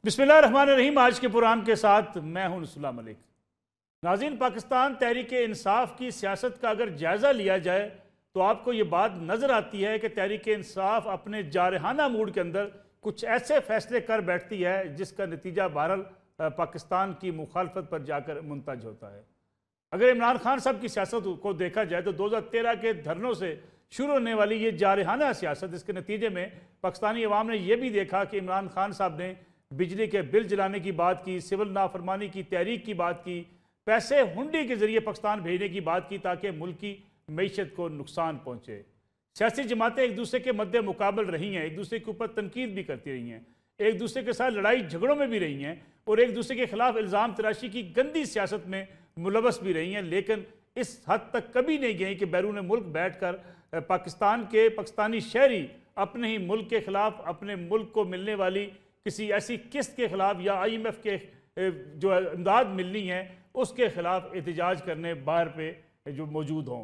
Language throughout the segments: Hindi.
बिस्मिल्लाहिर्रहमानिर्रहीम। आज के प्रोग्राम के साथ मैं हूं नसरुल्लाह मलिक। नाज़रीन, पाकिस्तान तहरीक इंसाफ की सियासत का अगर जायज़ा लिया जाए तो आपको ये बात नज़र आती है कि तहरीक इंसाफ अपने जारहाना मूड के अंदर कुछ ऐसे फैसले कर बैठती है जिसका नतीजा बहरहाल पाकिस्तान की मुखालफत पर जाकर मुंतज होता है। अगर इमरान खान साहब की सियासत को देखा जाए तो 2013 के धरनों से शुरू होने वाली ये जारहाना सियासत, इसके नतीजे में पाकिस्तानी अवाम ने यह भी देखा कि इमरान खान साहब ने बिजली के बिल जलाने की बात की, सिविल नाफरमानी की तहरीक की बात की, पैसे हुंडी के जरिए पाकिस्तान भेजने की बात की ताकि मुल्क की मीशत को नुकसान पहुंचे। सियासी जमातें एक दूसरे के मद्दे मुकाबल रही हैं, एक दूसरे के ऊपर तनकीद भी करती रही हैं, एक दूसरे के साथ लड़ाई झगड़ों में भी रही हैं और एक दूसरे के खिलाफ इल्ज़ाम तराशी की गंदी सियासत में मुलवस भी रही हैं, लेकिन इस हद तक कभी नहीं गई कि बैरून मुल्क बैठ कर पाकिस्तानी शहरी अपने ही मुल्क के खिलाफ, अपने मुल्क को मिलने वाली किसी ऐसी किस्त के खिलाफ या IMF के जो इमदाद मिलनी है उसके खिलाफ एहतजाज करने बाहर पे जो मौजूद हों।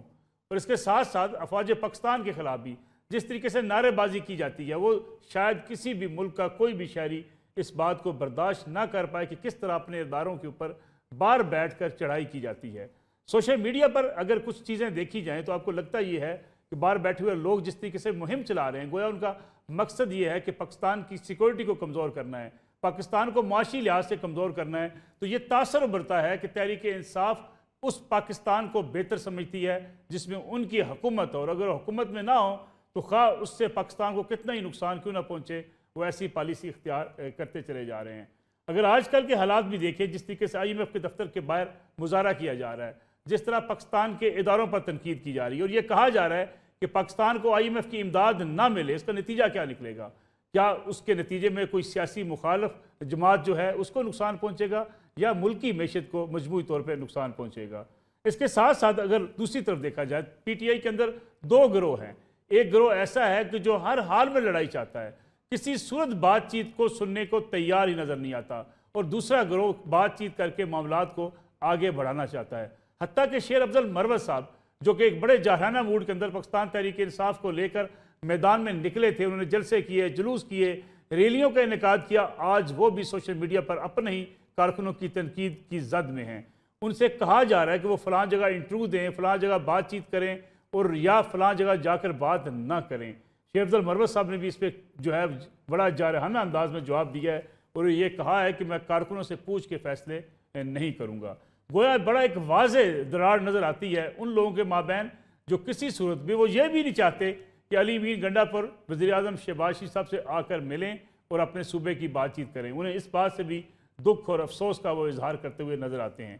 और इसके साथ साथ अफवाज पाकिस्तान के खिलाफ भी जिस तरीके से नारेबाजी की जाती है, वो शायद किसी भी मुल्क का कोई भी शहरी इस बात को बर्दाश्त ना कर पाए कि किस तरह अपने इदारों के ऊपर बाहर बैठ कर चढ़ाई की जाती है। सोशल मीडिया पर अगर कुछ चीज़ें देखी जाएँ तो आपको लगता ये है कि बाहर बैठे हुए लोग जिस तरीके से मुहिम चला रहे हैं, गोया उनका मकसद ये है कि पाकिस्तान की सिक्योरिटी को कमज़ोर करना है, पाकिस्तान को माशी लिहाज से कमज़ोर करना है। तो ये तासर उभरता है कि तहरीक इंसाफ उस पाकिस्तान को बेहतर समझती है जिसमें उनकी हुकूमत हो, और अगर हुकूमत में ना हो तो खा उससे पाकिस्तान को कितना ही नुकसान क्यों ना पहुँचे, वो ऐसी पॉलिसी इख्तियार करते चले जा रहे हैं। अगर आजकल के हालात भी देखें, जिस तरीके से IMF के दफ्तर के बाहर मुजाहरा किया जा रहा है, जिस तरह पाकिस्तान के इदारों पर तनकीद की जा रही है और ये कहा जा रहा है कि पाकिस्तान को IMF की इमदाद ना मिले, इसका नतीजा क्या निकलेगा? क्या उसके नतीजे में कोई सियासी मुखालफ जमात जो है उसको नुकसान पहुंचेगा या मुल्की मैशत को मजमूई तौर पर नुकसान पहुंचेगा? इसके साथ साथ अगर दूसरी तरफ देखा जाए, PTI के अंदर दो गिरोह हैं। एक गिरोह ऐसा है कि जो हर हाल में लड़ाई चाहता है, किसी सूरत बातचीत को सुनने को तैयार ही नज़र नहीं आता, और दूसरा गिरोह बातचीत करके मामलात को आगे बढ़ाना चाहता है। हत्ता कि शेर अफजल मरवत साहब जो कि एक बड़े जारहाना मूड के अंदर पाकिस्तान तहरीक इंसाफ को लेकर मैदान में निकले थे, उन्होंने जलसे किए, जुलूस किए, रैलियों का इनेकाद किया, आज वो भी सोशल मीडिया पर अपने ही कारकुनों की तनकीद की जद में हैं। उनसे कहा जा रहा है कि वो फ़लाँ जगह इंटरव्यू दें, फ़लाँ जगह बातचीत करें और या फ़लाँ जगह जाकर बात ना करें। शेर अफजल मरवत साहब ने भी इस पर जो है बड़ा जारहाना अंदाज में जवाब दिया है और ये कहा है कि मैं कारकुनों से पूछ के फ़ैसले नहीं करूँगा। गोया बड़ा एक वाज़े दरार नज़र आती है उन लोगों के माबैन जो किसी सूरत भी वो ये भी नहीं चाहते कि अली मीर गंडापुर वज़ीर-ए-आज़म शहबाज शरीफ साहब से आकर मिलें और अपने सूबे की बातचीत करें। उन्हें इस बात से भी दुख और अफसोस का वो इजहार करते हुए नज़र आते हैं।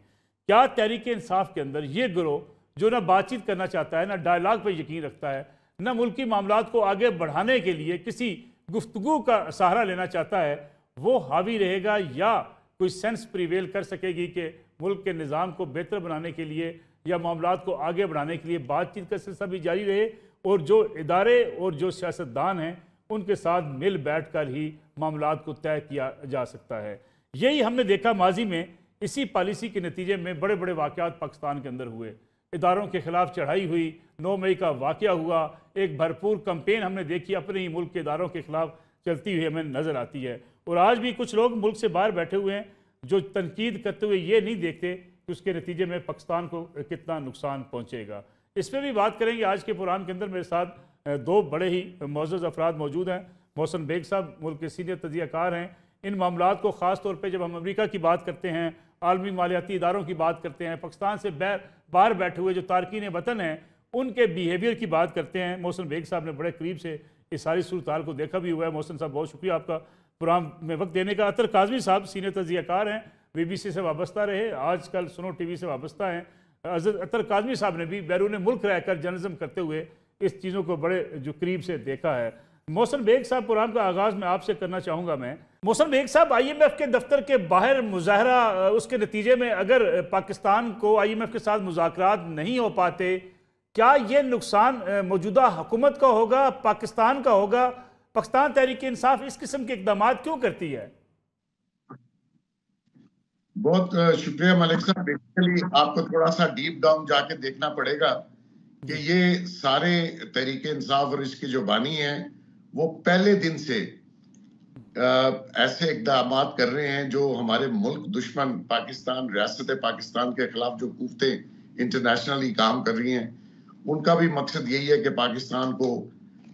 क्या तहरीक इंसाफ के अंदर ये गिरोह जो ना बातचीत करना चाहता है, ना डायलाग पर यकीन रखता है, ना मुल्की मामलात को आगे बढ़ाने के लिए किसी गुफ्तगू का सहारा लेना चाहता है, वो हावी रहेगा या कोई सेंस प्रिवेल कर सकेगी कि मुल्क के निज़ाम को बेहतर बनाने के लिए या मामलात को आगे बढ़ाने के लिए बातचीत का सिलसिला भी जारी रहे और जो इदारे और जो सियासतदान हैं उनके साथ मिल बैठ कर ही मामलात को तय किया जा सकता है। यही हमने देखा माजी में, इसी पॉलिसी के नतीजे में बड़े बड़े वाक़यात पाकिस्तान के अंदर हुए, इदारों के खिलाफ चढ़ाई हुई, 9 मई का वाक़या हुआ, एक भरपूर कंपेन हमने देखी अपने ही मुल्क के इदारों के खिलाफ चलती हुई हमें नज़र आती है। और आज भी कुछ लोग मुल्क से बाहर बैठे हुए हैं जो तनकीद करते हुए ये नहीं देखते कि उसके नतीजे में पाकिस्तान को कितना नुकसान पहुंचेगा। इस पर भी बात करेंगे। आज के प्रोग्राम के अंदर मेरे साथ दो बड़े ही मोअज़्ज़ज़ अफराद मौजूद हैं। मोहसिन बेग साहब मुल्क के सीनियर तजियाकार हैं। इन मामलात को ख़ास तौर पर जब हम अमरीका की बात करते हैं, आलमी मालियाती इदारों की बात करते हैं, पाकिस्तान से बाहर बैठे हुए जो तारकीन वतन हैं उनके बिहेवियर की बात करते हैं। मोहसिन बेग साहब ने बड़े करीब से इस सारी सूरत हाल को देखा भी हुआ है। मोहसिन साहब बहुत शुक्रिया आपका प्रोग्राम में वक्त देने का। अतर काज़मी साहब सीनियर तजियाकार हैं, BBC से वाबस्ता रहे, आजकल सुनो TV से वाबस्ता हैं। अतर काज़मी साहब ने भी बैरून मुल्क रहकर जर्नलिज्म करते हुए इस चीज़ों को बड़े जो करीब से देखा है। मोहसिन बेग साहब, प्रोग्राम का आगाज़ मैं आपसे करना चाहूँगा। मैं मोहसिन बेग साहब, IMF के दफ्तर के बाहर मुजाहरा, उसके नतीजे में अगर पाकिस्तान को IMF के साथ मुज़ाकरात नहीं हो पाते, क्या ये नुकसान मौजूदा हुकूमत का होगा, पाकिस्तान का होगा? पाकिस्तान तहरीक इंसाफ इस किस्म के इक़दाम क्यों करती है? बहुत शुक्रिया मलिक साहब। बेसिकली आपको थोड़ा सा डीप डाउन जाके देखना पड़ेगा कि ये सारे तहरीक इंसाफ और इसके जो बानी हैं वो पहले दिन से ऐसे इकदाम कर रहे हैं जो हमारे मुल्क दुश्मन पाकिस्तान, रियासत पाकिस्तान के खिलाफ जो कुव्वतें इंटरनेशनली काम कर रही हैं, उनका भी मकसद यही है कि पाकिस्तान को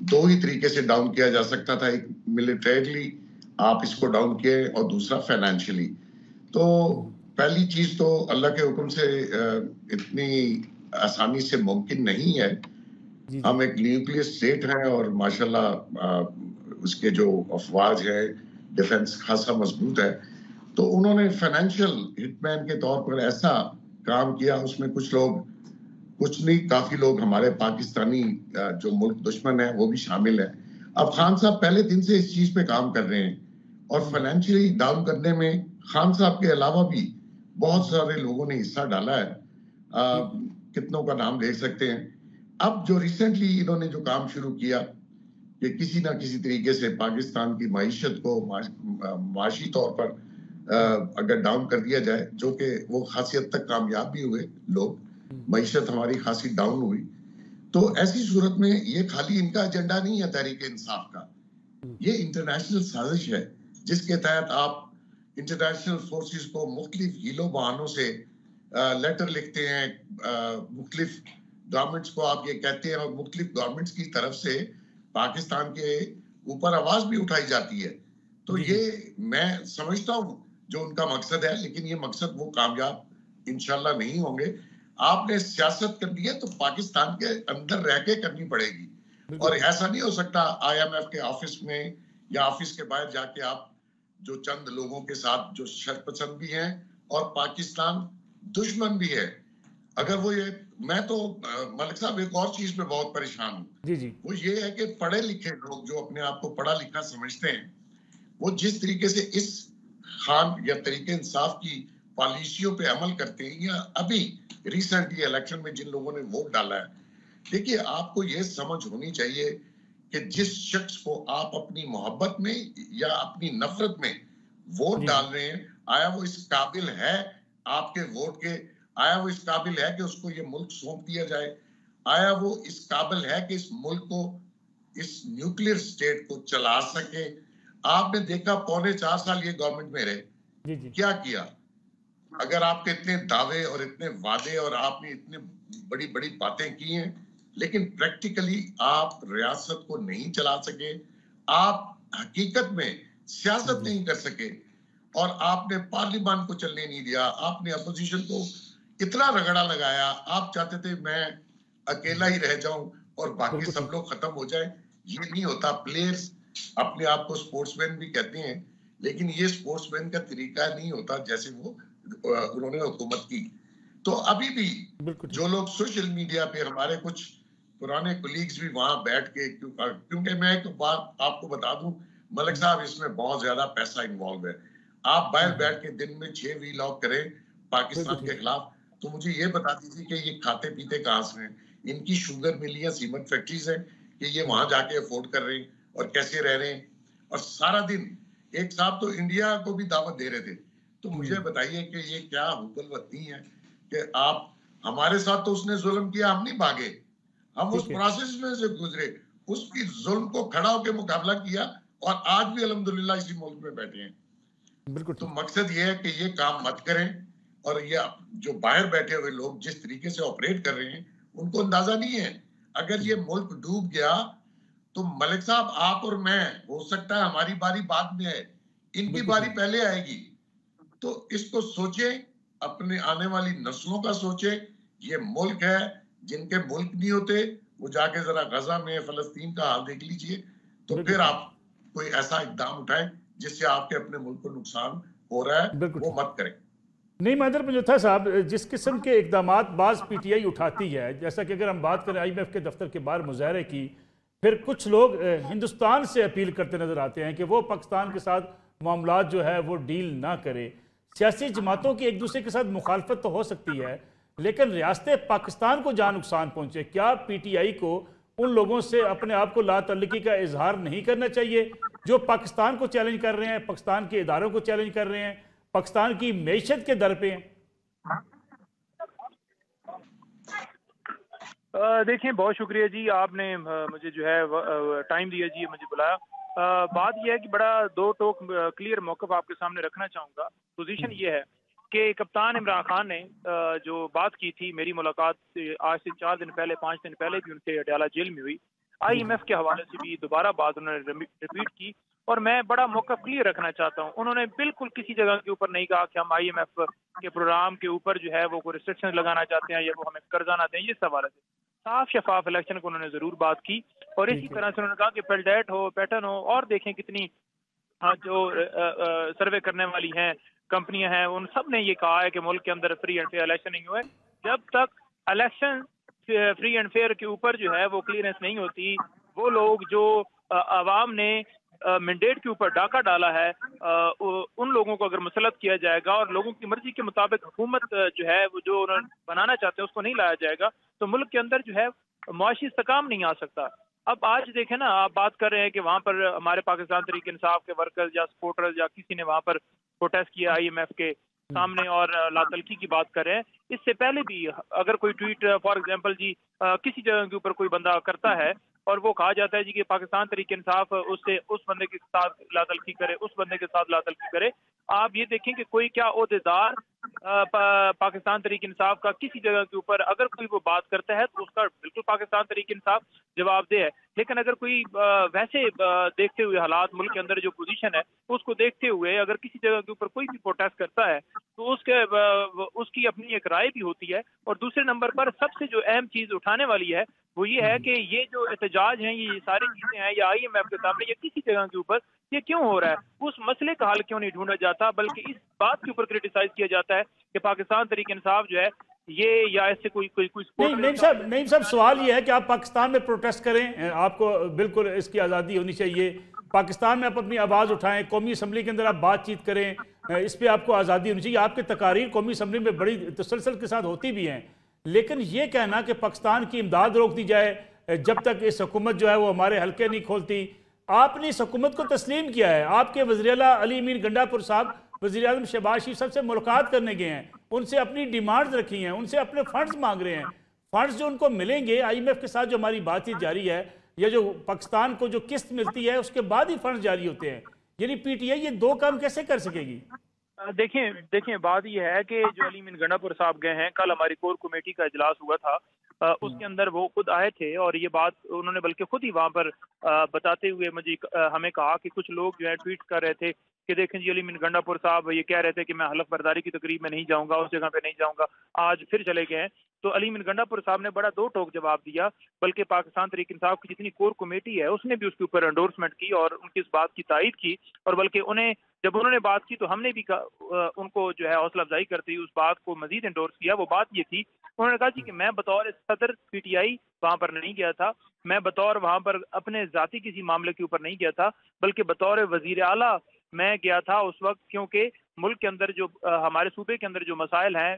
दो ही तरीके से डाउन किया जा सकता था। एक मिलिटरीली आप इसको डाउन किए और दूसरा फाइनेंशियली। तो पहली चीज तो अल्लाह के हुक्म से इतनी आसानी से मुमकिन नहीं है। हम एक न्यूक्लियर स्टेट हैं और माशाल्लाह उसके जो अफवाज है, डिफेंस खासा मजबूत है। तो उन्होंने फाइनेंशियल हिटमैन के तौर पर ऐसा काम किया, उसमें कुछ लोग, कुछ नहीं, काफी लोग हमारे पाकिस्तानी जो मुल्क दुश्मन है वो भी शामिल है। अब खान साहब पहले दिन से इस चीज पे काम कर रहे हैं और फाइनेंशियली डाउन करने में खान साहब के अलावा भी बहुत सारे लोगों ने हिस्सा डाला है। कितनों का नाम ले सकते हैं। अब जो रिसेंटली इन्होंने जो काम शुरू किया कि किसी ना किसी तरीके से पाकिस्तान की मईशत को माशी तौर पर अगर डाउन कर दिया जाए, जो कि वो खासी हद तक कामयाब भी हुए लोग, मईशत हमारी खासी डाउन हुई। तो ऐसी सूरत में ये खाली इनका एजेंडा नहीं है तहरीक इंसाफ का, ये इंटरनेशनल साजिश है जिसके तहत आप इंटरनेशनल फोर्सेस को मुख्तलिफ हीलो बहानों से लेटर लिखते हैं, मुख्तलिफ गवर्नमेंट्स को आप ये कहते हैं और मुख्तलिफ गवर्नमेंट्स की तरफ से पाकिस्तान के ऊपर आवाज भी उठाई जाती है। तो ये मैं समझता हूँ जो उनका मकसद है, लेकिन ये मकसद वो कामयाब इंशाल्लाह नहीं होंगे। आपने सियासत करनी है तो पाकिस्तान के अंदर रह के करनी पड़ेगी और ऐसा नहीं हो सकता IMF के ऑफिस में या ऑफिस के बाहर जाके आप जो चंद लोगों के साथ जो शरपसंद भी हैं और पाकिस्तान दुश्मन भी है। अगर वो ये, मैं तो मलिक साहब एक और चीज पे बहुत परेशान हूँ, वो ये है कि पढ़े लिखे लोग जो अपने आप को पढ़ा लिखा समझते हैं, वो जिस तरीके से इस खान या तरीके इंसाफ की पॉलिसियों पे अमल करते हैं, या अभी रिसेंटली इलेक्शन में जिन लोगों ने वोट डाला है, देखिए आपको ये समझ होनी चाहिए कि जिस शख्स को आप अपनी मोहब्बत में या अपनी नफरत में वोट डाल रहे हैं, आया वो इस काबिल है आपके वोट के, आया वो इस काबिल है कि उसको ये मुल्क सौंप दिया जाए, आया वो इस काबिल है कि इस मुल्क को, इस न्यूक्लियर स्टेट को चला सके। आपने देखा 4.25 साल ये गवर्नमेंट में रहे, क्या किया? अगर आपके इतने दावे और इतने वादे और आपने इतने बड़ी बड़ी बातें की हैं, लेकिन प्रैक्टिकली आप रियासत को नहीं चला सके, आप हकीकत में सियासत नहीं कर सके और आपने पार्लियामेंट को चलने नहीं दिया, आपने अपोजिशन को इतना रगड़ा लगाया, आप चाहते थे मैं अकेला ही रह जाऊं और बाकी सब लोग खत्म हो जाए। ये नहीं होता। प्लेयर्स अपने आप को स्पोर्ट्समैन भी कहते हैं, लेकिन ये स्पोर्ट्समैन का तरीका नहीं होता जैसे वो उन्होंने हुकूमत की। तो अभी भी जो लोग सोशल मीडिया पे, हमारे कुछ पुराने कोलीग्स भी वहां बैठ के, क्योंकि मैं एक बात आपको बता दूं मलिक साहब, इसमें बहुत ज्यादा पैसा इन्वॉल्व है। आप बाहर बैठ के दिन में 6 वीलॉग करें पाकिस्तान के खिलाफ, तो मुझे ये बता दीजिए कि ये खाते पीते कहां से हैं? इनकी शुगर मिल या सीमेंट फैक्ट्रीज है कि ये वहां जाके अफोर्ड कर रहे हैं और कैसे रह रहे हैं? और सारा दिन एक साहब तो इंडिया को भी दावत दे रहे थे। तो मुझे बताइए कि ये क्या हुकूमती है कि आप, हमारे साथ तो उसने जुल्म किया, हम नहीं भागे, हम उस प्रोसेस में से गुजरे, उसकी जुल्म को खड़ा होकर मुकाबला किया और आज भी अल्हम्दुलिल्लाह इसी मुल्क में बैठे हैं। तो मकसद ये है कि ये काम मत करें और ये जो बाहर बैठे हुए लोग जिस तरीके से ऑपरेट कर रहे हैं, उनको अंदाजा नहीं है। अगर ये मुल्क डूब गया तो मलिक साहब, आप और मैं, हो सकता है हमारी बारी बाद में है, इनकी बारी पहले आएगी। तो इसको सोचे, अपने आने वाली नस्लों का सोचे। ये मुल्क है, जिनके मुल्क नहीं होते वो जाके जरा गजा में फलस्तीन का हाल देख लीजिए, तो फिर आप कोई ऐसा इकदाम उठाएं जिससे आपके अपने मुल्क को नुकसान हो रहा है, वो मत करें। नहीं महेंद्र पंजोथा साहब, जिस किस्म के इकदाम बाज PTI उठाती है, जैसा कि अगर हम बात करें IMF के दफ्तर के बाहर मुजाहरे की, फिर कुछ लोग हिंदुस्तान से अपील करते नजर आते हैं कि वो पाकिस्तान के साथ मामलात जो है वो डील ना करे। सियासी जमातों की एक दूसरे के साथ मुखालफत तो हो सकती है, लेकिन रियासत पाकिस्तान को जहाँ नुकसान पहुंचे, क्या PTI को उन लोगों से अपने आप को लातल्लुकी का इजहार नहीं करना चाहिए जो पाकिस्तान को चैलेंज कर रहे हैं, पाकिस्तान के इदारों को चैलेंज कर रहे हैं, पाकिस्तान की मैशत के दर पे हैं? देखिए, बहुत शुक्रिया जी, आपने मुझे जो है टाइम दिया जी, मुझे बुलाया। बात यह है कि बड़ा दो टोक क्लियर मौक़िफ़ आपके सामने रखना चाहूँगा। पोजीशन ये है कि कप्तान इमरान खान ने जो बात की थी, मेरी मुलाकात आज से 4 दिन पहले 5 दिन पहले भी उनसे अडयाला जेल में हुई। IMF के हवाले से भी दोबारा बात उन्होंने रिपीट की और मैं बड़ा मौक़िफ़ क्लियर रखना चाहता हूँ। उन्होंने बिल्कुल किसी जगह के ऊपर नहीं कहा कि हम IMF के प्रोग्राम के ऊपर जो है वो कोई रिस्ट्रिक्शन लगाना चाहते हैं या वो हमें कर्जा ना दें, ये हवाले से साफ शफाफ इलेक्शन को उन्होंने जरूर बात की। और इसी तरह से उन्होंने कहा कि पेल्डेट हो, पैटर्न हो और देखें कितनी जो सर्वे करने वाली हैं कंपनियां हैं, उन सब ने ये कहा है कि मुल्क के अंदर फ्री एंड फेयर इलेक्शन नहीं हुए। जब तक इलेक्शन फ्री एंड फेयर के ऊपर जो है वो क्लियरेंस नहीं होती, वो लोग जो अवाम ने मैंडेट के ऊपर डाका डाला है, उन लोगों को अगर मुसलत किया जाएगा और लोगों की मर्जी के मुताबिक हुकूमत जो है वो जो उन्होंने बनाना चाहते हैं उसको नहीं लाया जाएगा, तो मुल्क के अंदर जो है मुआशी इस्तेकाम नहीं आ सकता। अब आज देखें ना, आप बात कर रहे हैं कि वहाँ पर हमारे पाकिस्तान तहरीक इंसाफ के वर्कर्स या सपोर्टर्स या किसी ने वहाँ पर प्रोटेस्ट किया IMF के सामने और लातलकी की बात कर रहे हैं। इससे पहले भी अगर कोई ट्वीट फॉर एग्जांपल जी किसी जगह के ऊपर कोई बंदा करता है और वो कहा जाता है जी कि पाकिस्तान तहरीक इंसाफ उससे उस बंदे के साथ लातलकी करे, उस बंदे के साथ लातलकी करे, आप ये देखें कि कोई क्या ओहदेदार पाकिस्तान तहरीक इंसाफ का किसी जगह के ऊपर अगर कोई वो बात करता है तो उसका बिल्कुल पाकिस्तान तहरीक इंसाफ जवाबदेह है। लेकिन अगर कोई वैसे देखते हुए हालात मुल्क के अंदर जो पोजीशन है उसको देखते हुए अगर किसी जगह के ऊपर कोई भी प्रोटेस्ट करता है तो उसकी अपनी एक राय भी होती है। और दूसरे नंबर पर सबसे जो अहम चीज उठाने वाली है वो ये है कि ये जो एहतजाज हैं, ये सारी चीजें हैं या IMF के सामने या किसी जगह के ऊपर ये क्यों हो रहा है, उस मसले का हल क्यों नहीं ढूंढा जाता, बल्कि इस बात के ऊपर क्रिटिसाइज किया जाता है कि पाकिस्तान तहरीक इंसाफ जो है ये या ऐसे कोई नहीं साहब, सवाल ये है कि आप पाकिस्तान में प्रोटेस्ट करें, आपको बिल्कुल इसकी आज़ादी होनी चाहिए। पाकिस्तान में आप अपनी आवाज़ उठाएं, कौमी असम्बली के अंदर आप बातचीत करें, इस पर आपको आज़ादी होनी चाहिए। आपके तकारीर कौमी असम्बली में बड़ी तसलसल के साथ होती भी हैं, लेकिन ये कहना कि पाकिस्तान की इमदाद रोक दी जाए जब तक इस हुकूमत जो है वो हमारे हल्के नहीं खोलती, आपने इस हुकूमत को तस्लीम किया है। आपके वज़ीर-ए-आला अली अमीन गंडापुर साहब वज़ीर-ए-आज़म शहबाज शरीफ साहब से मुलाकात करने गए हैं, उनसे अपनी डिमांड्स रखी हैं, उनसे अपने फंड्स मांग रहे हैं। फंड्स जो उनको मिलेंगे IMF के साथ जो हमारी बातचीत जारी है या जो पाकिस्तान को जो किस्त मिलती है उसके बाद ही फंड्स जारी होते हैं, यानी PTI ये दो काम कैसे कर सकेगी? देखें बात यह है कि जो अली अमीन गंडापुर साहब गए हैं, कल हमारी कोर कमेटी का इजलास हुआ था, उसके अंदर वो खुद आए थे और ये बात उन्होंने बल्कि खुद ही वहाँ पर बताते हुए मुझे हमें कहा कि कुछ लोग जो है ट्वीट कर रहे थे कि देखें जी अली अमीन गंडापुर साहब ये कह रहे थे कि मैं हलफ बर्दारी की तकरीब में नहीं जाऊंगा, उस जगह पे नहीं जाऊंगा, आज फिर चले गए हैं। तो अली अमीन गंडापुर साहब ने बड़ा दो टोक जवाब दिया, बल्कि पाकिस्तान तहरीक इंसाफ की जितनी कोर कमेटी है उसने भी उसके ऊपर एंडोर्समेंट की और उनकी इस बात की तायद की। और बल्कि उन्हें जब उन्होंने बात की तो हमने भी उनको जो है हौसला अफजाई करते हुए उस बात को मजीद एंडोर्स किया। वो बात ये थी, उन्होंने कहा जी कि मैं बतौर सदर PTI वहां पर नहीं गया था, मैं बतौर वहां पर अपने जाती किसी मामले के ऊपर नहीं गया था, बल्कि बतौर वजीर आला मैं गया था उस वक्त, क्योंकि मुल्क के अंदर जो हमारे सूबे के अंदर जो मसाइल हैं,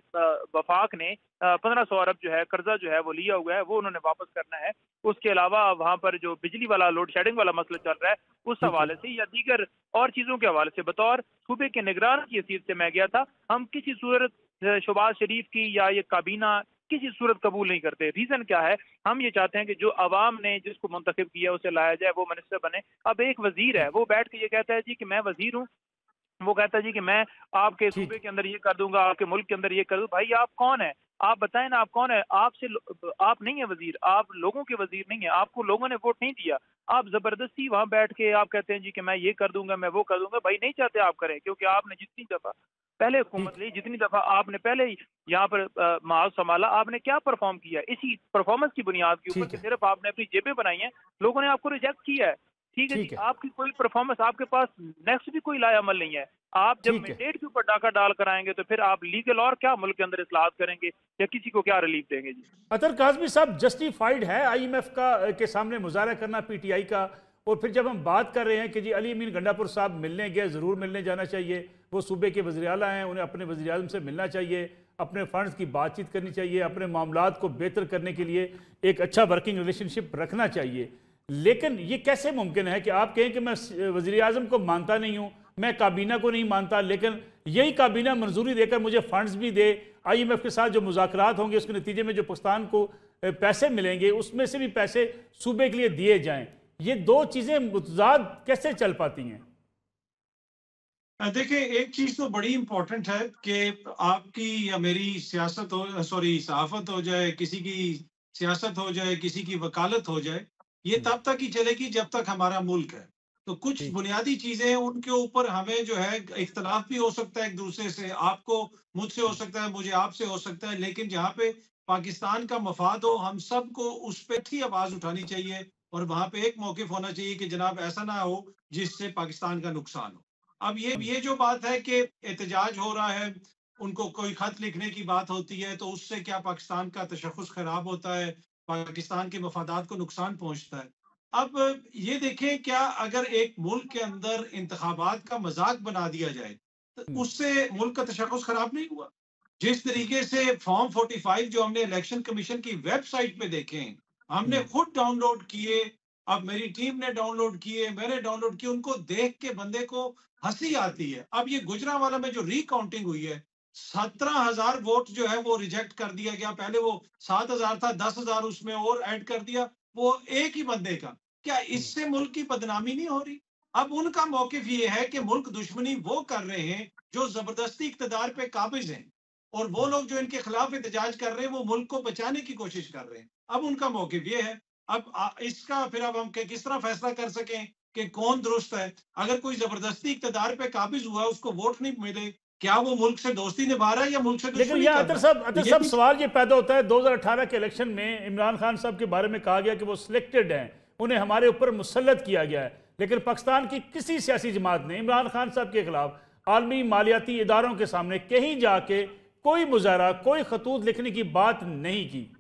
वफाक ने 1500 अरब जो है कर्जा जो है वो लिया हुआ है, वो उन्होंने वापस करना है। उसके अलावा वहाँ पर जो बिजली वाला लोड शेडिंग वाला मसला चल रहा है उस हवाले से या दीगर और चीज़ों के हवाले से बतौर सूबे के निगरान की हैसियत से मैं गया था। हम किसी सूरत शहबाज शरीफ की या ये काबीना किसी सूरत कबूल नहीं करते। रीजन क्या है, हम ये चाहते हैं कि जो अवाम ने जिसको मुंतखब किया उसे लाया जाए, वो मिनिस्टर बने। अब एक वजीर है, वो बैठ के ये कहता है जी कि मैं वजीर हूँ, वो कहता है जी कि मैं आपके सूबे के अंदर ये कर दूंगा, आपके मुल्क के अंदर ये कर दूँ। भाई आप कौन है, आप बताएं ना, आप कौन है? आप नहीं है वजीर, आप लोगों के वजीर नहीं है, आपको लोगों ने वोट नहीं दिया। आप जबरदस्ती वहां बैठ के आप कहते हैं जी कि मैं ये कर दूंगा, मैं वो कर दूंगा। भाई नहीं चाहते आप करें, क्योंकि आपने जितनी दफा पहले हुकूमत ली, जितनी दफा आपने पहले यहाँ पर माहौल संभाला, आपने क्या परफॉर्म किया? इसी परफॉर्मेंस की बुनियाद के ऊपर सिर्फ आपने अपनी जेबें बनाई हैं, लोगों ने आपको रिजेक्ट किया है। ठीक है जी, आपकी कोई परफॉर्मेंस, आपके पास नेक्स्ट भी कोई लाया अमल नहीं है। आप जब मैंडेट के ऊपर डाका डाल कर आएंगे तो फिर आप लीगल और क्या मुल्क के अंदर इस्लाहत करेंगे या किसी को क्या रिलीफ देंगे? जी अतर काज़मी साहब, जस्टिफाइड है IMF का के सामने मुजाहरा करना PTI का? और फिर जब हम बात कर रहे हैं कि जी अली अमीन गंडापुर साहब मिलने गए, ज़रूर मिलने जाना चाहिए, वो सूबे के वज़ीर आला हैं, उन्हें अपने वज़ीर आज़म से मिलना चाहिए, अपने फंड्स की बातचीत करनी चाहिए, अपने मामलात को बेहतर करने के लिए एक अच्छा वर्किंग रिलेशनशिप रखना चाहिए। लेकिन ये कैसे मुमकिन है कि आप कहें कि मैं वज़ीर आज़म को मानता नहीं हूँ, मैं काबीना को नहीं मानता, लेकिन यही काबीना मंजूरी देकर मुझे फंड्स भी दे, IMF के साथ जो मुज़ाकरात होंगे उसके नतीजे में जो पाकिस्तान को पैसे मिलेंगे उसमें से भी पैसे सूबे के लिए दिए जाएं। ये दो चीज़ें मुतजाद कैसे चल पाती हैं? देखिए, एक चीज तो बड़ी इंपॉर्टेंट है कि आपकी या मेरी सियासत हो, सॉरी, सहाफत हो जाए, किसी की सियासत हो जाए, किसी की वकालत हो जाए, ये हम्म, तब तक ही चलेगी जब तक हमारा मुल्क है। तो कुछ ठीक। बुनियादी चीजें हैं, उनके ऊपर हमें जो है इख्तलाफ भी हो सकता है एक दूसरे से, आपको मुझसे हो सकता है, मुझे आपसे हो सकता है, लेकिन जहाँ पे पाकिस्तान का मफाद हो, हम सबको उस पे ही आवाज उठानी चाहिए और वहां पे एक मौकिफ होना चाहिए कि जनाब ऐसा ना हो जिससे पाकिस्तान का नुकसान हो। अब ये जो बात है कि एहतजाज हो रहा है, उनको कोई खत लिखने की बात होती है, तो उससे क्या पाकिस्तान का तशख़्ख़ुस खराब होता है, पाकिस्तान के मफादात को नुकसान पहुंचता है। अब ये देखें, क्या अगर एक मुल्क के अंदर इंतखाबात का मजाक बना दिया जाए, तो हम्म, उससे मुल्क का तशख़्ख़ुस खराब नहीं हुआ? जिस तरीके से फॉर्म 45 जो हमने इलेक्शन कमीशन की वेबसाइट पे देखे हैं, हमने हम्म, खुद डाउनलोड किए, अब मेरी टीम ने डाउनलोड किए, मैंने डाउनलोड किए, उनको देख के बंदे को हंसी आती है। अब ये गुजरांवाला में जो रिकाउंटिंग हुई है, 17,000 वोट जो है वो रिजेक्ट कर दिया गया। पहले वो 7,000 था, 10,000 उसमें और ऐड कर दिया, वो एक ही बंदे का। क्या हम्म, इससे मुल्क की बदनामी नहीं हो रही? अब उनका मौकिफ ये है कि मुल्क दुश्मनी वो कर रहे हैं जो जबरदस्ती इक्तदार पे काबिज हैं, और वो हम्म। लोग जो इनके खिलाफ एहतजाज कर रहे हैं वो मुल्क को बचाने की कोशिश कर रहे हैं। अब उनका मौकिफ ये है। अब इसका फिर अब हम किस तरह फैसला कर सकें कि कौन दुरुस्त है? अगर कोई जबरदस्ती इक्तदार पे काबिज हुआ, उसको वोट नहीं मिले, क्या वो मुल्क से दोस्ती निभा रहा है या मुल्क से लेकिन दुश्मनी यह कर रहा है? अतर ये साहब भी सवाल ये पैदा होता है, 2018 के इलेक्शन में इमरान खान साहब के बारे में कहा गया कि वो सिलेक्टेड हैं, उन्हें हमारे ऊपर मुसल्लत किया गया है, लेकिन पाकिस्तान की किसी सियासी जमात ने इमरान खान साहब के खिलाफ आलमी मालियाती इदारों के सामने कहीं जाके कोई मुजाहरा, कोई खतूत लिखने की बात नहीं की।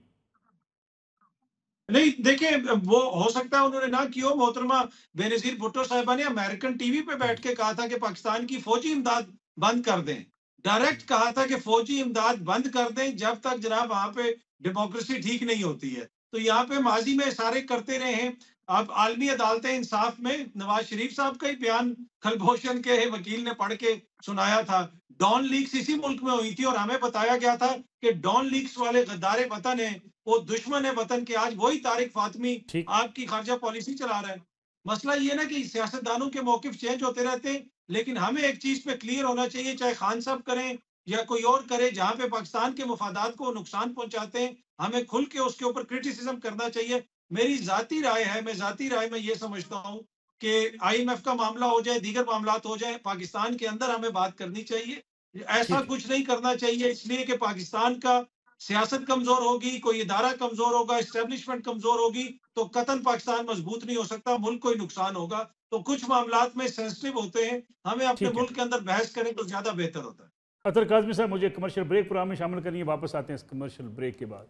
नहीं, देखिए, वो हो सकता है उन्होंने ना की हो। मोहतरमा बेनज़ीर भुट्टो साहिबा ने अमेरिकन टीवी पे बैठ के कहा था कि पाकिस्तान की फौजी इमदाद बंद कर दें। डायरेक्ट कहा था कि फौजी इमदाद बंद कर दें जब तक जनाब वहाँ पे डेमोक्रेसी ठीक नहीं होती है। तो यहाँ पे माज़ी में इशारे करते रहे हैं। अब आलमी अदालत इंसाफ में नवाज शरीफ साहब का ही बयान कलभूषण के वकील ने पढ़ के सुनाया था। डॉन लीक्स इसी मुल्क में हुई थी और हमें बताया गया था कि डॉन लीक्स वाले गद्दार वतन है, वो दुश्मन है वतन के। आज वही तारिक फातमी ठीक। आपकी खारजा पॉलिसी चला रहा है। मसला ये ना कि सियासतदानों के मौकिफ चेंज होते रहते हैं, लेकिन हमें एक चीज पे क्लियर होना चाहिए, चाहे खान साहब करें या कोई और करे, जहां पे पाकिस्तान के मफादात को नुकसान पहुंचाते हैं, हमें खुल के उसके ऊपर क्रिटिसिज्म करना चाहिए। मेरी जाती राय है, मैं जाती राय में ये समझता हूँ कि IMF का मामला हो जाए, दीगर मामला हो जाए, पाकिस्तान के अंदर हमें बात करनी चाहिए। ऐसा ठीक है। कुछ नहीं करना चाहिए इसलिए कि पाकिस्तान का सियासत कमजोर होगी, कोई इदारा कमजोर होगा, एस्टेब्लिशमेंट कमजोर होगी, तो कतन पाकिस्तान मजबूत नहीं हो सकता, मुल्क को ही नुकसान होगा। तो कुछ मामलात में सेंसिटिव होते हैं, हमें अपने ठीक है। मुल्क के अंदर बहस करें तो ज्यादा बेहतर होता है। अतर काजमी साहब, मुझे कमर्शियल ब्रेक प्रोग्राम में शामिल करिए, वापस आते हैं इस कमर्शियल ब्रेक के बाद।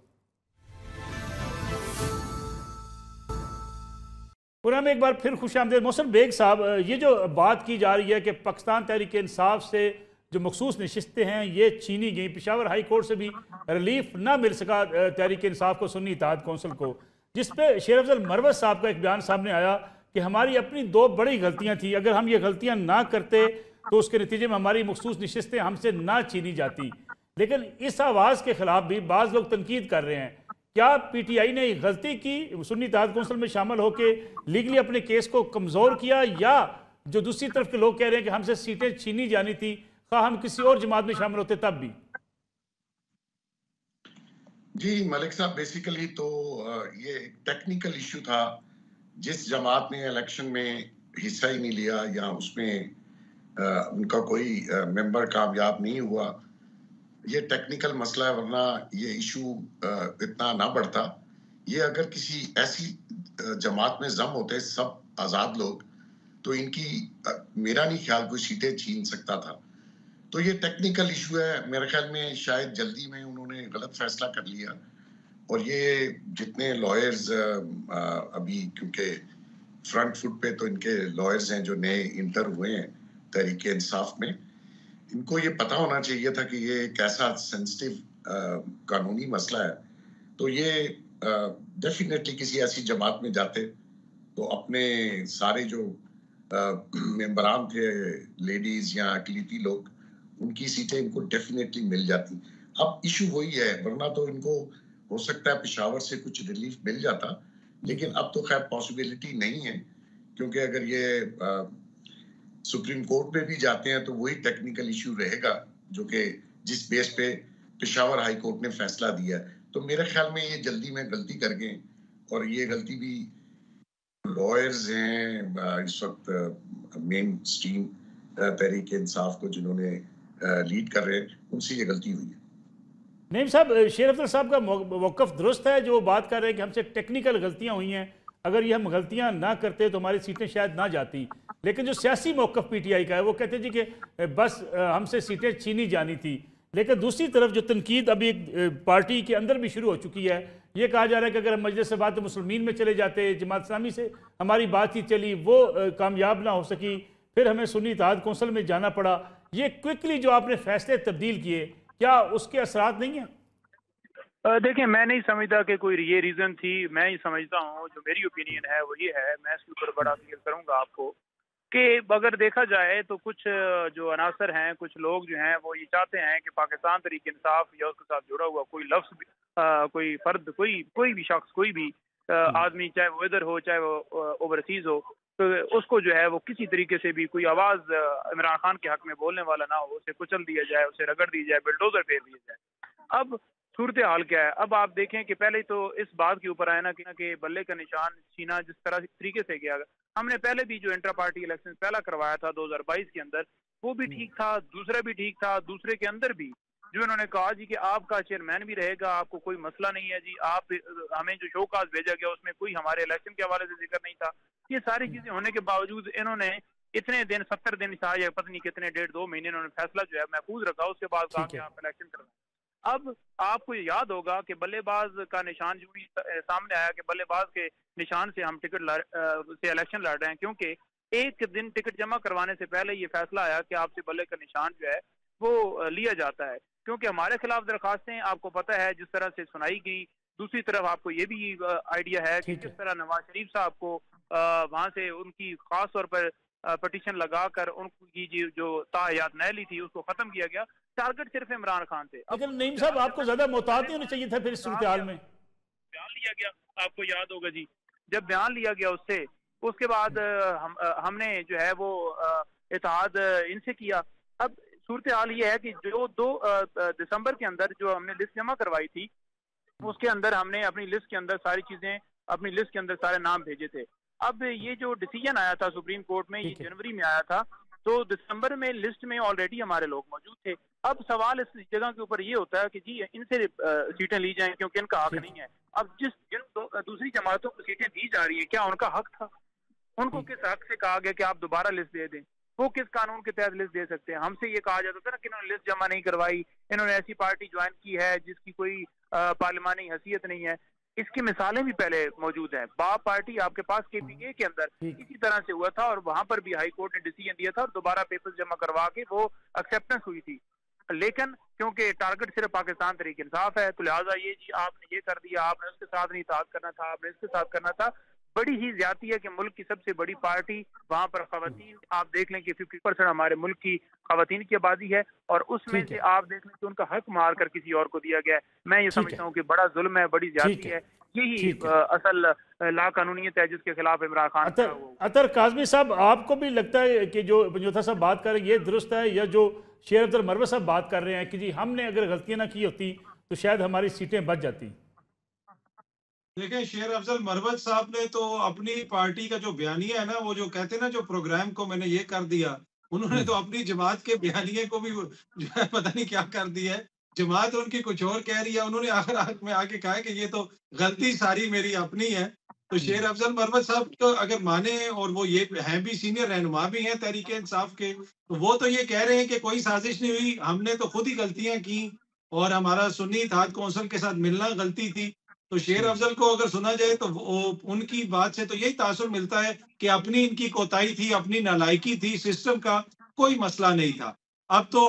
प्रोग्राम में एक बार फिर खुश आमदेद। मोहसिन बेग साहब, ये जो बात की जा रही है कि पाकिस्तान तहरीक इंसाफ से जो मखसूस नशिस्तें हैं ये छीनी गई, पेशावर हाई कोर्ट से भी रिलीफ ना मिल सका तहरीक इंसाफ को, सुन्नी इत्तेहाद कौंसिल को, जिस पे शेर अफजल मरवत साहब का एक बयान सामने आया कि हमारी अपनी दो बड़ी गलतियां थी, अगर हम ये गलतियां ना करते तो उसके नतीजे में हमारी मखसूस नशिस्तें हमसे ना छीनी जाती। लेकिन इस आवाज़ के खिलाफ भी बाज़ लोग तनकीद कर रहे हैं। क्या PTI ने गलती की, सुन्नी इत्तेहाद कौंसिल में शामिल होकर लीगली अपने केस को कमज़ोर किया, या जो दूसरी तरफ के लोग कह रहे हैं कि हमसे सीटें छीनी जानी थी, खा हम किसी और जमात में शामिल होते तब भी? जी मलिक साहब, बेसिकली तो ये एक टेक्निकल इशू था। जिस जमात ने इलेक्शन में हिस्सा ही नहीं लिया या उसमें उनका कोई मेंबर कामयाब नहीं हुआ, ये टेक्निकल मसला है, वरना ये इशू इतना ना बढ़ता। ये अगर किसी ऐसी जमात में जम होते सब आजाद लोग, तो इनकी मेरा नहीं ख्याल कोई सीटें छीन सकता था। तो ये टेक्निकल इशू है, मेरे ख्याल में शायद जल्दी में उन्होंने गलत फैसला कर लिया। और ये जितने लॉयर्स अभी, क्योंकि फ्रंट फुट पे तो इनके लॉयर्स हैं जो नए इंटर हुए हैं तहरीक इंसाफ में, इनको ये पता होना चाहिए था कि ये एक ऐसा सेंसिटिव कानूनी मसला है। तो ये डेफिनेटली किसी ऐसी जमात में जाते तो अपने सारे जो मेंबरान थे, लेडीज या अकलीती लोग, उनकी सीटें इनको डेफिनेटली मिल जाती। अब इशू वही है, वरना तो इनको हो सकता है पेशावर से कुछ रिलीफ मिल जाता, लेकिन अब तो खैर पॉसिबिलिटी नहीं है, क्योंकि अगर ये सुप्रीम कोर्ट में भी जाते हैं तो वही टेक्निकल इशू रहेगा जो कि जिस बेस पे पेशावर हाई कोर्ट ने फैसला दिया है। तो मेरे ख्याल में ये जल्दी में गलती कर गए, और ये गलती भी लॉयर्स हैं इस वक्त मेन स्ट्रीम तहरीक इंसाफ को जिन्होंने लीड कर रहे हैं, उनसे ये गलती हुई है। नईम साहब, शेर अफजल साहब का मौक़िफ़ दुरुस्त है जो बात कर रहे हैं कि हमसे टेक्निकल गलतियां हुई हैं, अगर ये हम गलतियां ना करते तो हमारी सीटें शायद ना जाती। लेकिन जो सियासी मौक़िफ़ पीटीआई का है वो कहते हैं जी कि बस हमसे सीटें छीनी जानी थी। लेकिन दूसरी तरफ जो तनकीद अभी पार्टी के अंदर भी शुरू हो चुकी है, ये कहा जा रहा है कि अगर हम मजलिस बात मुसलमीन में चले जाते, जमात इस्लामी से हमारी बातचीत चली, वो कामयाब ना हो सकी, फिर हमें सुन्नी इत्तेहाद कौंसिल में जाना पड़ा। ये क्विकली जो आपने फैसले तब्दील किए, क्या उसके असरात नहीं हैं? देखिए, मैं नहीं समझता कि कोई ये रीज़न थी। मैं ही समझता हूँ, जो मेरी ओपिनियन है वो ये है, मैं इसके ऊपर बड़ा क्लियर करूँगा आपको, कि अगर देखा जाए तो कुछ जो अनासर हैं, कुछ लोग जो हैं वो ये चाहते हैं कि पाकिस्तान तहरीक इंसाफ या उसके साथ जुड़ा हुआ कोई लफ्ज़ भी, कोई फर्द, कोई भी शख्स, कोई भी आदमी, चाहे वो इधर हो चाहे वो ओवरसीज़ हो, तो उसको जो है वो किसी तरीके से भी कोई आवाज़ इमरान खान के हक़ में बोलने वाला ना हो, उसे कुचल दिया जाए, उसे रगड़ दी जाए, बिल्डोज़र फेर दिया जाए। अब सूरत हाल क्या है? अब आप देखें कि पहले तो इस बात के ऊपर आया ना कि बल्ले का निशान छीना जिस तरह तरीके से किया, हमने पहले भी जो इंटर पार्टी इलेक्शन पहला करवाया था 2022 के अंदर, वो भी ठीक था, दूसरा भी ठीक था। दूसरे के अंदर भी जो इन्होंने कहा जी कि आपका चेयरमैन भी रहेगा, आपको कोई मसला नहीं है जी, आप हमें जो शोकाज भेजा गया उसमें कोई हमारे इलेक्शन के हवाले से जिक्र नहीं था। ये सारी चीजें होने के बावजूद इन्होंने इतने दिन, 70 दिन था या पता नहीं कितने, 1.5-2 महीने इन्होंने फैसला जो है महफूज रखा। उसके बाद कहा कि आप इलेक्शन करना। अब आपको याद होगा कि बल्लेबाज का निशान जो भी सामने आया कि बल्लेबाज के निशान से हम से इलेक्शन लड़ रहे हैं, क्योंकि एक दिन टिकट जमा करवाने से पहले ये फैसला आया कि आपसे बल्ले का निशान जो है वो लिया जाता है, क्योंकि हमारे खिलाफ दरखास्तें आपको पता है जिस तरह से सुनाई गई। दूसरी तरफ आपको ये भी आइडिया है कि जिस तरह नवाज शरीफ साहब को वहां से उनकी खास तौर पर पटिशन लगाकर उनकी जो ताहयात नैली थी उसको खत्म किया गया। टारगेट सिर्फ इमरान खान थे। लेकिन नईम साहब, आपको ज्यादा मोहतात नहीं होना चाहिए था फिर इस सूरत हाल में? बयान लिया गया, आपको याद होगा जी, जब बयान लिया गया उसके बाद हमने जो है वो इत्तेहाद इनसे किया। अब सूरत हाल ये है कि जो 2 दिसंबर के अंदर जो हमने लिस्ट जमा करवाई थी, उसके अंदर हमने अपनी लिस्ट के अंदर सारी चीजें, अपनी लिस्ट के अंदर सारे नाम भेजे थे। अब ये जो डिसीजन आया था सुप्रीम कोर्ट में, ये जनवरी में आया था, तो दिसंबर में लिस्ट में ऑलरेडी हमारे लोग मौजूद थे। अब सवाल इस जगह के ऊपर ये होता है कि जी इनसे सीटें ली जाएं क्योंकि इनका हक नहीं है। अब जिन दूसरी जमातों को सीटें दी जा रही है, क्या उनका हक था? उनको किस हक से कहा गया कि आप दोबारा लिस्ट दे दें? वो किस कानून के तहत लिस्ट दे सकते हैं? हमसे ये कहा जाता था ना कि इन्होंने लिस्ट जमा नहीं करवाई, इन्होंने ऐसी पार्टी ज्वाइन की है जिसकी कोई पार्लिमानी हैसियत नहीं है। इसकी मिसालें भी पहले मौजूद हैं। बाप पार्टी आपके पास KPA के अंदर इसी तरह से हुआ था, और वहां पर भी हाई कोर्ट ने डिसीजन दिया था और दोबारा पेपर्स जमा करवा के वो एक्सेप्टेंस हुई थी। लेकिन क्योंकि टारगेट सिर्फ पाकिस्तान तहरीक इंसाफ है, तो लिहाजा ये जी आपने ये कर दिया, आपने उसके साथ नहीं इत्तेहाद करना था, आपने इसके साथ करना था। बड़ी ही ज्यादती है कि मुल्क की सबसे बड़ी पार्टी, वहां पर खवातीन आप देख लें कि 50% हमारे मुल्क की खवातीन की आबादी है, और उसमें से आप देख लें कि उनका हक मार कर किसी और को दिया गया है। मैं ये समझता हूँ कि बड़ा जुल्म है, बड़ी ज्यादती है। यही असल लाकानूनियत है जिसके खिलाफ इमरान खान। अतर काज़मी साहब, आपको भी लगता है कि जो पंजोथा साहब बात कर रहे हैं ये दुरुस्त है, या जो शेर अफजल मरवत साहब बात कर रहे हैं कि जी हमने अगर गलतियां ना की होती तो शायद हमारी सीटें बच जाती? देखिए, शेर अफजल मरवत साहब ने तो अपनी पार्टी का जो बयानिया है ना, वो जो कहते हैं ना, जो प्रोग्राम को मैंने ये कर दिया, उन्होंने तो अपनी जमात के बयानिए को भी जो है पता नहीं क्या कर दिया है। जमात उनकी कुछ और कह रही है, उन्होंने आखिर में आके कहा है कि ये तो गलती सारी मेरी अपनी है। तो शेर अफजल मरवत साहब तो अगर माने, और वो ये हैं भी सीनियर रहनुमा भी हैं तहरीक इंसाफ के, तो वो तो ये कह रहे हैं कि कोई साजिश नहीं हुई, हमने तो खुद ही गलतियां की और हमारा सुन्नी इत्तेहाद कौंसिल के साथ मिलना गलती थी। तो शेर अफजल को अगर सुना जाए तो उनकी बात से तो यही तासुर मिलता है कि अपनी इनकी कोताही थी, अपनी नालायकी थी, सिस्टम का कोई मसला नहीं था। अब तो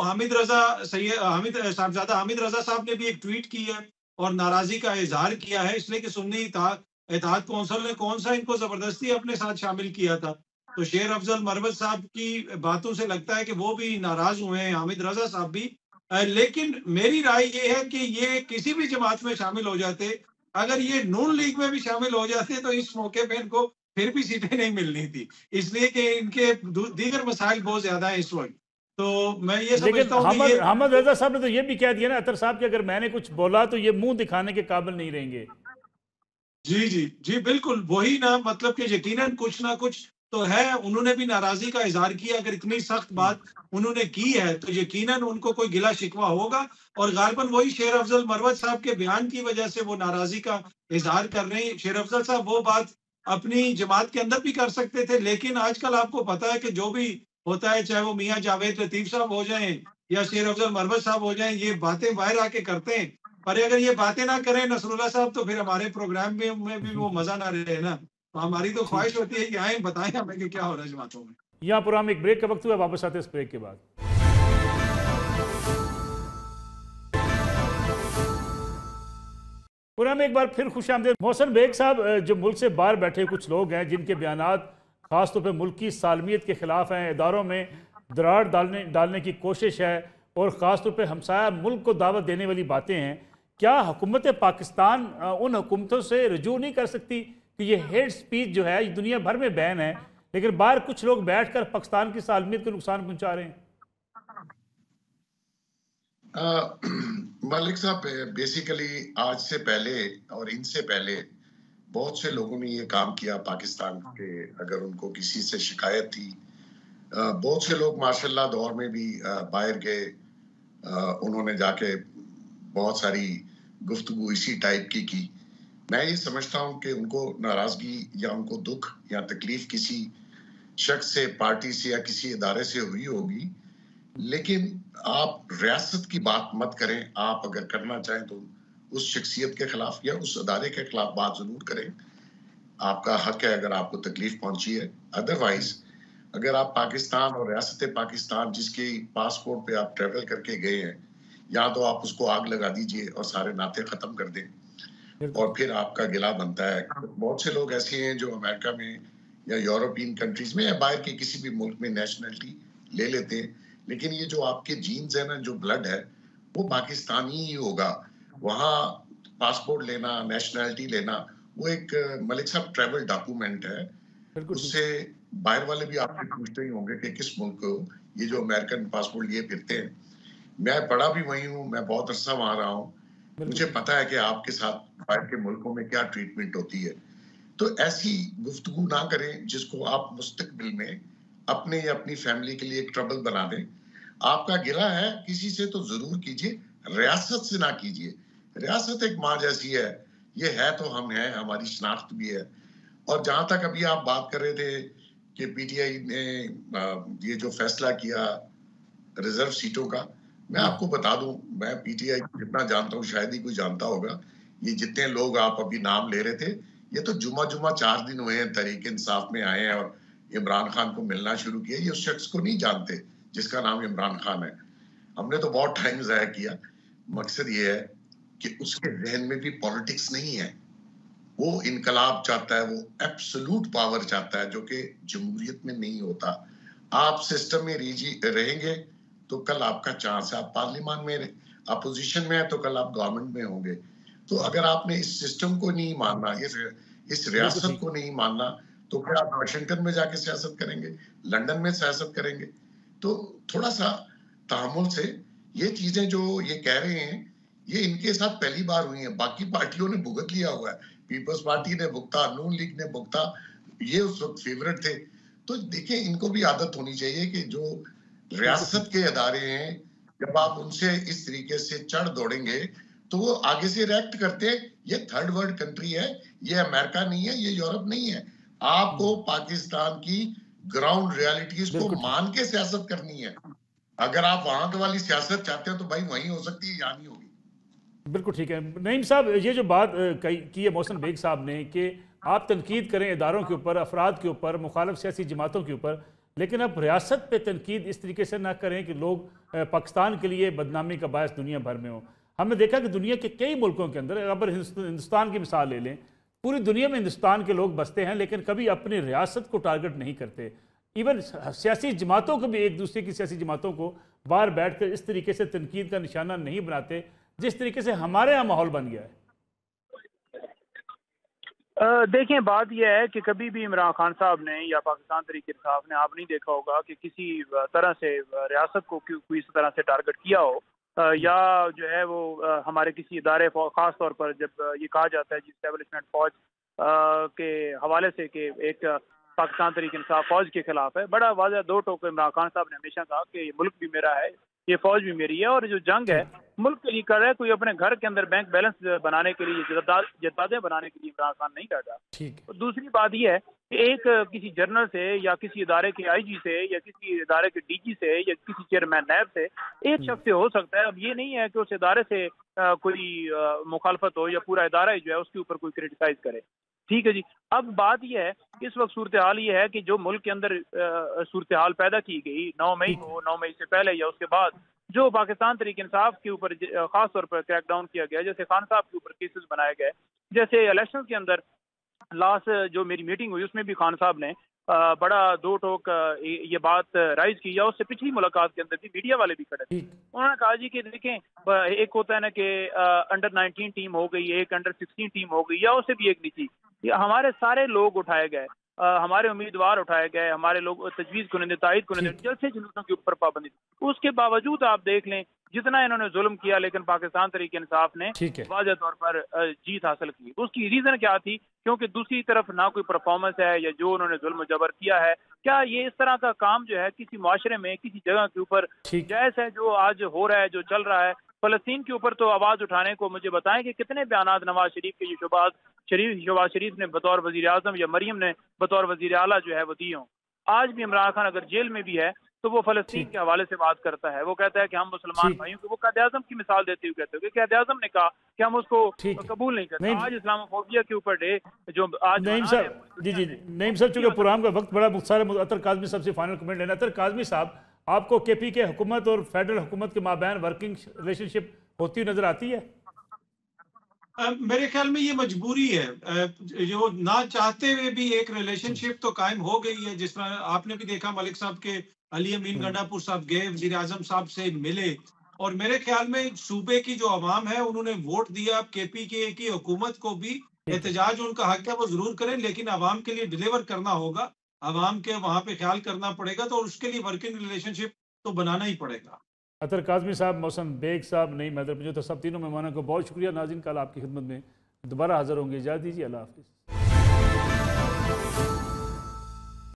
साहबजादा हामिद रजा साहब ने भी एक ट्वीट की है और नाराजगी का इजहार किया है, इसलिए कि सुन्नी इत्तेहाद कौंसिल ने कौन सा इनको जबरदस्ती अपने साथ शामिल किया था। तो शेर अफजल मरवत साहब की बातों से लगता है कि वो भी नाराज हुए हैं, हामिद रजा साहब भी। लेकिन मेरी राय ये है कि ये किसी भी जमात में शामिल हो जाते अगर ये नून लीग में भी शामिल हो जाते तो इस मौके पे इनको फिर भी सीटें नहीं मिलनी थी, इसलिए कि इनके दीगर मसाइल बहुत ज्यादा है इस वक्त। तो मैं ये लेकिन समझता हूँ कि ये हमद रजा साहब ने तो ये भी कह दिया ना अतर साहब कि अगर मैंने कुछ बोला तो ये मुंह दिखाने के काबिल नहीं रहेंगे। जी जी जी बिल्कुल वही ना, मतलब कि यकीनन कुछ ना कुछ तो है। उन्होंने भी नाराजगी का इजहार किया, अगर इतनी सख्त बात उन्होंने की है तो यकीनन उनको कोई गिला शिकवा होगा, और गालिबन वही शेर अफजल मरवत साहब के बयान की वजह से वो नाराजगी का इजहार कर रहे हैं। शेर अफजल साहब वो बात अपनी जमात के अंदर भी कर सकते थे, लेकिन आजकल आपको पता है कि जो भी होता है, चाहे वो मियाँ जावेद लतीफ साहब हो जाएं या शेर अफजल मरवत साहब हो जाएं, ये बातें बाहर आके करते हैं। पर अगर ये बातें ना करें नसरुल्लाह साहब तो फिर हमारे प्रोग्राम में भी वो मजा ना रहे ना। तो हमारी तो ख्वाहिश होती है कि आए बताएं हमें कि क्या हो रहा है जमातों में। यहाँ पर हम एक ब्रेक का वक्त हुआ, वापस आते हैं इस ब्रेक के बाद। प्रोग्राम में एक बार फिर खुशामदीद। मोहसिन बेग साहब, जो मुल्क से बाहर बैठे कुछ लोग हैं जिनके बयानात खासतौर पर मुल्क की सालमियत के खिलाफ हैं, इदारों में दरार डालने की कोशिश है और ख़ासतौर पर हमसाया मुल्क को दावत देने वाली बातें हैं, क्या हुकूमत पाकिस्तान उन हुकूमतों से रजू नहीं कर सकती कि ये हेट स्पीच जो है ये दुनिया भर में बैन है, लेकिन बाहर कुछ लोग बैठकर पाकिस्तान की सालमियत को नुकसान पहुंचा रहे हैं? मलिक साहब, बेसिकली आज से पहले और इनसे पहले बहुत से लोगों ने ये काम किया पाकिस्तान के, अगर उनको किसी से शिकायत थी। बहुत से लोग माशाल्लाह दौर में भी बाहर गए, उन्होंने जाके बहुत सारी गुफ्तगू इसी टाइप की। मैं ये समझता हूँ कि उनको नाराजगी या उनको दुख या तकलीफ किसी शख्स से, पार्टी से या किसी इदारे से हुई होगी, लेकिन आप रियासत की बात मत करें। आप अगर करना चाहें तो उस शख्सियत के खिलाफ या उस अदारे के खिलाफ बात जरूर करें, आपका हक है अगर आपको तकलीफ पहुंची है। अदरवाइज अगर आप पाकिस्तान और रियासत पाकिस्तान जिसके पासपोर्ट पे आप ट्रेवल करके गए हैं, या तो आप उसको आग लगा दीजिए और सारे नाते खत्म कर दें और फिर आपका गिला बनता है। बहुत से लोग ऐसे हैं जो अमेरिका में या यूरोपियन कंट्रीज में या बाहर के किसी भी मुल्क में नेशनलिटी ले लेते हैं, लेकिन ये जो आपके जीन्स है ना, जो ब्लड है वो पाकिस्तानी ही होगा। वहाँ पासपोर्ट लेना, नेशनलिटी लेना, वो एक मलिक साहब ट्रेवल डॉक्यूमेंट है। उससे बाहर वाले भी आपसे पूछते ही होंगे कि किस मुल्क को ये जो अमेरिकन पासपोर्ट लिए फिरते हैं। मैं पढ़ा भी वही हूँ, मैं बहुत अरसा वहां रहा हूँ, मुझे पता है कि आपके साथ बाहर के मुल्कों में क्या ट्रीटमेंट होती है। तो ऐसी गुफ्तगू ना करें जिसको आप मुस्तकबिल में अपने या अपनी फैमिली के लिए एक ट्रबल बना दें। आपका गिला है किसी से तो जरूर कीजिए, रियासत से ना कीजिए। रियासत एक माँ जैसी है, ये है तो हम हैं, हमारी शनाख्त भी है। और जहां तक अभी आप बात कर रहे थे कि पीटीआई ने ये जो फैसला किया रिजर्व सीटों का, मैं आपको बता दूं, मैं पीटीआई जितना जानता हूं शायद ही कोई जानता होगा। ये जितने लोग आप अभी नाम ले रहे थे, ये तो जुमा 4 दिन हुए हैं तहरीक इंसाफ में आए हैं और इमरान खान को मिलना शुरू किया। ये उस शख्स को नहीं जानते जिसका नाम इमरान खान है। हमने तो बहुत टाइम जाया किया। मकसद ये है कि उसके जहन में भी पॉलिटिक्स नहीं है। वो इनकलाब चाहता है, वो एब्सोल्यूट पावर चाहता है, जो कि जमहूरियत में नहीं होता। आप सिस्टम में रहेंगे तो कल आपका चांस है। आप पार्लियामान में अपोजिशन में है तो कल आप गवर्नमेंट में होंगे। तो अगर आपने इस सिस्टम को नहीं मानना, इस रियासत को नहीं मानना, तो फिर आप वाशिंगटन में जाके सियासत करेंगे, लंदन में सियासत करेंगे। तो थोड़ा सा तहम्मुल से ये चीजें जो ये कह रहे हैं, ये इनके साथ पहली बार हुई है। बाकी पार्टियों ने भुगत लिया हुआ है, पीपल्स पार्टी ने भुगता, नून लीग ने भुगता, ये उस वक्त फेवरेट थे। तो देखिए, इनको भी आदत होनी चाहिए कि जो रियासत के अदारे हैं, जब आप उनसे इस तरीके से चढ़ दौड़ेंगे तो वो आगे से रिएक्ट करते हैं। ये थर्ड वर्ल्ड कंट्री है, ये अमेरिका नहीं है, ये यूरोप नहीं है। आपको पाकिस्तान की ग्राउंड रियलिटीज को मान के सियासत करनी है। अगर आप वहां वाली सियासत चाहते हैं तो भाई वहीं हो सकती है, यहाँ नहीं होगी। बिल्कुल ठीक है। नईम साहब, ये जो बात की है मोहसिन बेग साहब ने कि आप तनकीद करें इदारों के ऊपर, अफराद के ऊपर, मुखालिफ सियासी जमातों के ऊपर, लेकिन अब रियासत पे तनकीद इस तरीके से ना करें कि लोग पाकिस्तान के लिए बदनामी का बायस दुनिया भर में हो। हमने देखा कि दुनिया के कई मुल्कों के अंदर, अगर हिंदुस्तान की मिसाल ले लें, पूरी दुनिया में हिंदुस्तान के लोग बसते हैं लेकिन कभी अपनी रियासत को टारगेट नहीं करते। इवन सियासी जमातों को भी, एक दूसरे की सियासी जमातों को बाहर बैठ कर इस तरीके से तनकीद का निशाना नहीं बनाते जिस तरीके से हमारे यहाँ माहौल बन गया है। देखें, बात यह है कि कभी भी इमरान खान साहब ने या पाकिस्तान तहरीक इंसाफ ने, आप नहीं देखा होगा कि किसी तरह से रियासत को कोई इस तरह से टारगेट किया हो, या जो है वो हमारे किसी इदारे, खास तौर पर जब ये कहा जाता है जी एस्टेब्लिशमेंट फौज के हवाले से कि एक पाकिस्तान तहरीक इंसाफ फौज के खिलाफ है। बड़ा वाज़ह दो टोक इमरान खान साहब ने हमेशा कहा कि ये मुल्क भी मेरा है, ये फौज भी मेरी है, और जो जंग है मुल्क के लिए कर रहा है। कोई अपने घर के अंदर बैंक बैलेंस बनाने के लिए, जद्दादें बनाने के लिए इमरान खान नहीं कर रहा। ठीक। और दूसरी बात यह है कि एक किसी जनरल से या किसी इदारे के आईजी से या किसी इदारे के डीजी से या किसी चेयरमैन नैब से एक शख्स से हो सकता है। अब ये नहीं है कि उस इदारे से कोई मुखालफत हो या पूरा इदारा ही जो है उसके ऊपर कोई क्रिटिसाइज करे। ठीक है जी। अब बात यह है, इस वक्त सूरत हाल ये है कि जो मुल्क के अंदर सूरत हाल पैदा की गई 9 मई को, 9 मई से पहले या उसके बाद, जो पाकिस्तान तहरीक इंसाफ के ऊपर खास तौर पर क्रैकडाउन किया गया, जैसे खान साहब के ऊपर केसेस बनाए गए, जैसे इलेक्शन के अंदर लास्ट जो मेरी मीटिंग हुई उसमें भी खान साहब ने बड़ा दो टोक ये बात राइज की, या उससे पिछली मुलाकात के अंदर भी मीडिया वाले भी खड़े थे। उन्होंने कहा जी कि देखें, एक होता है ना कि अंडर 19 टीम हो गई, एक अंडर 16 टीम हो गई, या उससे भी एक नीची, हमारे सारे लोग उठाए गए, हमारे उम्मीदवार उठाए गए, हमारे लोग तजवीज़ कुनिंदे, तायद कुनिंदे, जलसे जुलूसों के ऊपर पाबंदी। उसके बावजूद आप देख लें जितना इन्होंने जुल्म किया, लेकिन पाकिस्तान तहरीक इंसाफ ने वाज़ह तौर पर जीत हासिल की। उसकी रीज़न क्या थी? क्योंकि दूसरी तरफ ना कोई परफॉर्मेंस है, या जो उन्होंने जुल्म जबर किया है, क्या ये इस तरह का काम जो है किसी माशरे में, किसी जगह के ऊपर जायज़ है? जो आज हो रहा है, जो चल रहा है फ़लस्तीन के ऊपर, तो आवाज़ उठाने को मुझे बताएं कि कितने बयानात नवाज शरीफ के, शहबाज शरीफ ने बतौर वज़ीर आज़म या मरियम ने बतौर वज़ीर आला जो है वो दिए हों। आज भी इमरान खान अगर जेल में भी है तो वो फ़लस्तीन के हवाले से बात करता है। वो कहता है कि हम मुसलमान भाइयों को, वो क़ायद-ए-आज़म की मिसाल देते हुए कहते हैं कि क़ायद-ए-आज़म ने कहा कि हम उसको कबूल नहीं करते। आज इस्लामोफोबिया के ऊपर डे जो आज नईम साहब, जी, नईम साहब, चूँकि प्रोग्राम का वक्त बड़ा मुख्तार है, अतर काज़मी साहब से फाइनल कमेंट लेना। अतर काज़मी साहब, आपको KP के हुकूमत और फेडरल हुकूमत के माबैन वर्किंग रिलेशनशिप होती नजर आती है? मेरे ख्याल में ये मजबूरी है, जो ना चाहते हुए भी एक रिलेशनशिप तो कायम हो गई है। जिस तरह आपने भी देखा, मलिक साहब के अली अमीन गंडापुर साहब गए, वज़ीर आज़म साहब से मिले, और मेरे ख्याल में सूबे की जो अवाम है उन्होंने वोट दिया। अब KP की हुकूमत को भी एहतजाज उनका हक है, वो जरूर करें, लेकिन अवाम के लिए डिलीवर करना होगा, अवाम के वहां पे ख्याल करना पड़ेगा, तो उसके लिए वर्किंग रिलेशनशिप तो बनाना ही पड़ेगा। अतर काज़मी साहब, मोहसन बेग साहब, नईम हैदर, तो सब तीनों मेहमानों को बहुत शुक्रिया। नाज़रीन, कल आपकी खिदमत में दोबारा हाजिर होंगे। इजाज़त दीजिए, अल्लाह हाफ़िज़।